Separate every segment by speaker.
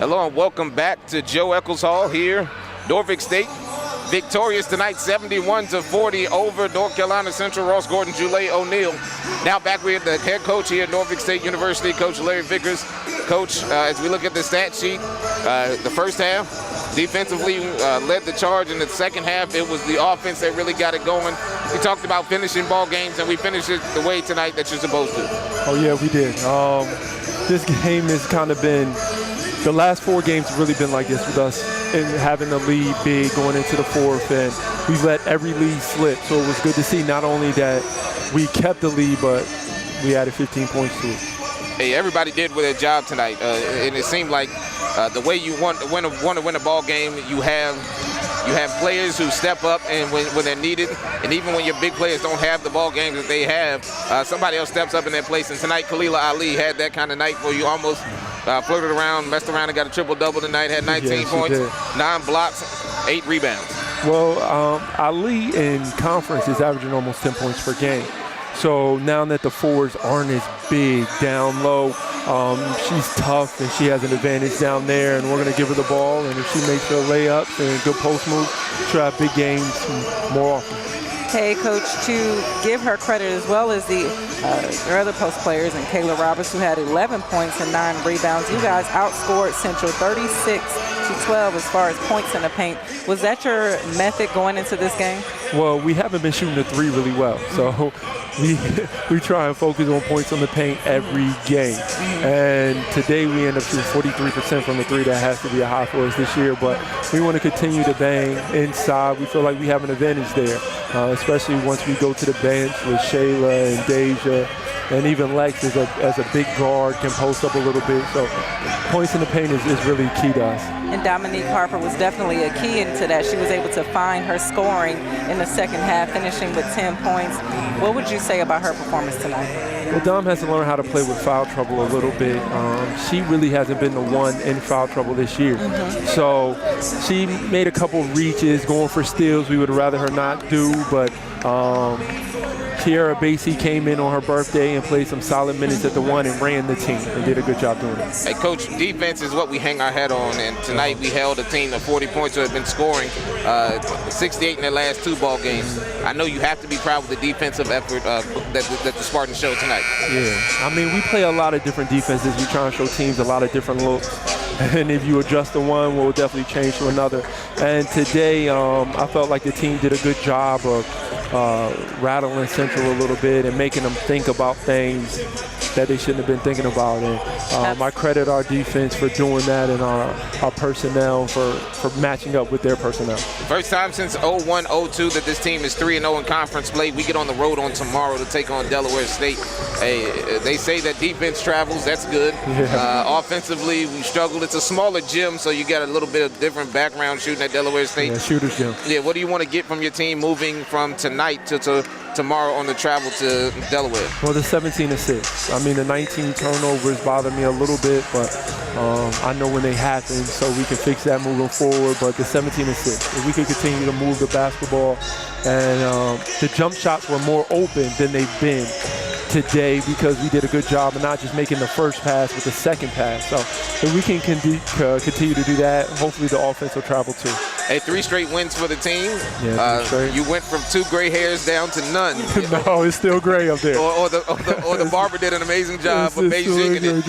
Speaker 1: Hello and welcome back to Joe Eccles Hall here. Norfolk State victorious tonight 71-40 over North Carolina Central. Ross Gordon, Jule O'Neal. Now back with the head coach here at Norfolk State University, Coach Larry Vickers. Coach, as we look at the stat sheet, the first half defensively led the charge. In the second half, it was the offense that really got it going. We talked about finishing ball games, and we finished it the way tonight that you're supposed to.
Speaker 2: Oh, yeah, we did. This game has kind of been, the last 4 games have really been like this with us, and having the lead big going into the fourth, and we let every lead slip. So it was good to see not only that we kept the lead, but we added 15 points to it.
Speaker 1: Hey, everybody did their job tonight, and it seemed like the way you want to win a ball game, you have players who step up and when they're needed, and even when your big players don't have the ball games that they have, somebody else steps up in their place. And tonight, Khalila Ali had that kind of night where you almost flirted around, messed around, and got a triple-double tonight. Had 19 points, 9 blocks, 8 rebounds.
Speaker 2: Well, Ali in conference is averaging almost 10 points per game. So now that the forwards aren't as big down low, she's tough and she has an advantage down there, and we're going to give her the ball, and if she makes her layups and good post moves, she'll have big games more often.
Speaker 3: Hey, Coach, to give her credit as well as the other post players, and Kayla Roberts, who had 11 points and 9 rebounds. You guys outscored Central 36-12 as far as points in the paint. Was that your method going into this game?
Speaker 2: Well, we haven't been shooting the 3 really well, so we try and focus on points on the paint every game. And today we end up shooting 43% from the 3. That has to be a high for us this year, but we want to continue to bang inside. We feel like we have an advantage there, especially once we go to the bench with Shayla and Deja, and even Lex as a big guard can post up a little bit. So points in the paint is really key to us.
Speaker 3: And Dominique Harper was definitely a key into that. She was able to find her scoring in the second half, finishing with 10 points. What would you say about her performance tonight?
Speaker 2: Well, Dom has to learn how to play with foul trouble a little bit. She really hasn't been the one in foul trouble this year. So she made a couple reaches, going for steals we would rather her not do, but Kiara Basie came in on her birthday and played some solid minutes at the 1 and ran the team and did a good job doing it.
Speaker 1: Hey, Coach, defense is what we hang our hat on, and tonight we held a team of 40 points who have been scoring 68 in their last 2 ball games. I know you have to be proud of the defensive effort that the Spartans showed tonight.
Speaker 2: Yeah, I mean, we play a lot of different defenses. We try and show teams a lot of different looks. And if you adjust to one, we'll definitely change to another. And today, I felt like the team did a good job of rattling Central a little bit and making them think about things that they shouldn't have been thinking about. And I credit our defense for doing that, and our personnel for matching up with their personnel.
Speaker 1: First time since 01-02 that this team is 3-0 in conference play. We get on the road on tomorrow to take on Delaware State. Hey, they say that defense travels. That's good. Yeah. Offensively, we struggled. It's a smaller gym, so you got a little bit of different background shooting at Delaware State.
Speaker 2: Yeah, shooter's gym.
Speaker 1: Yeah, what do you want to get from your team moving from tonight to tomorrow on the travel to Delaware?
Speaker 2: Well, the 17 assists. I mean, the 19 turnovers bother me a little bit, but I know when they happen, so we can fix that moving forward. But the 17 assists, if we can continue to move the basketball, and the jump shots were more open than they've been today because we did a good job of not just making the first pass with the second pass. So if we can continue to do that, hopefully the offense will travel too.
Speaker 1: Hey, 3 straight wins for the team.
Speaker 2: Yeah, 3 straight.
Speaker 1: You went from 2 gray hairs down to none.
Speaker 2: No, it's still gray up there.
Speaker 1: Or the barber did an amazing job of Beijinging it.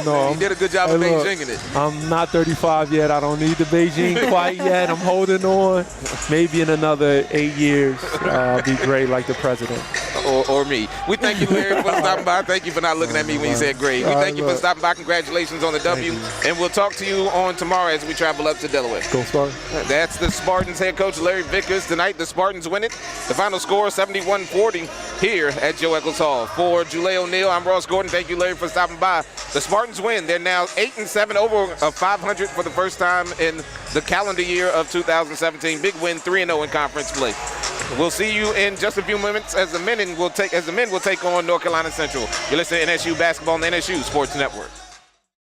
Speaker 2: No.
Speaker 1: He did a good job of Beijinging it.
Speaker 2: I'm not 35 yet. I don't need the Beijing quite yet. I'm holding on. Maybe in another 8 years, I'll be great like the president.
Speaker 1: Or me. We thank you, Larry, for stopping by. Thank you for not looking at me when you said great. We thank you for stopping by. Congratulations on the W. And we'll talk to you on tomorrow as we travel up to Delaware.
Speaker 2: Go Spartans.
Speaker 1: That's the Spartans head coach, Larry Vickers. Tonight, the Spartans win it. The final score, 71-40 here at Joe Eccles Hall. For Jule O'Neal, I'm Ross Gordon. Thank you, Larry, for stopping by. The Spartans win. They're now 8-7 over 500 for the first time in the calendar year of 2017. Big win, 3-0 in conference play. We'll see you in just a few minutes as the men will take on North Carolina Central. You're listening to NSU Basketball on the NSU Sports Network.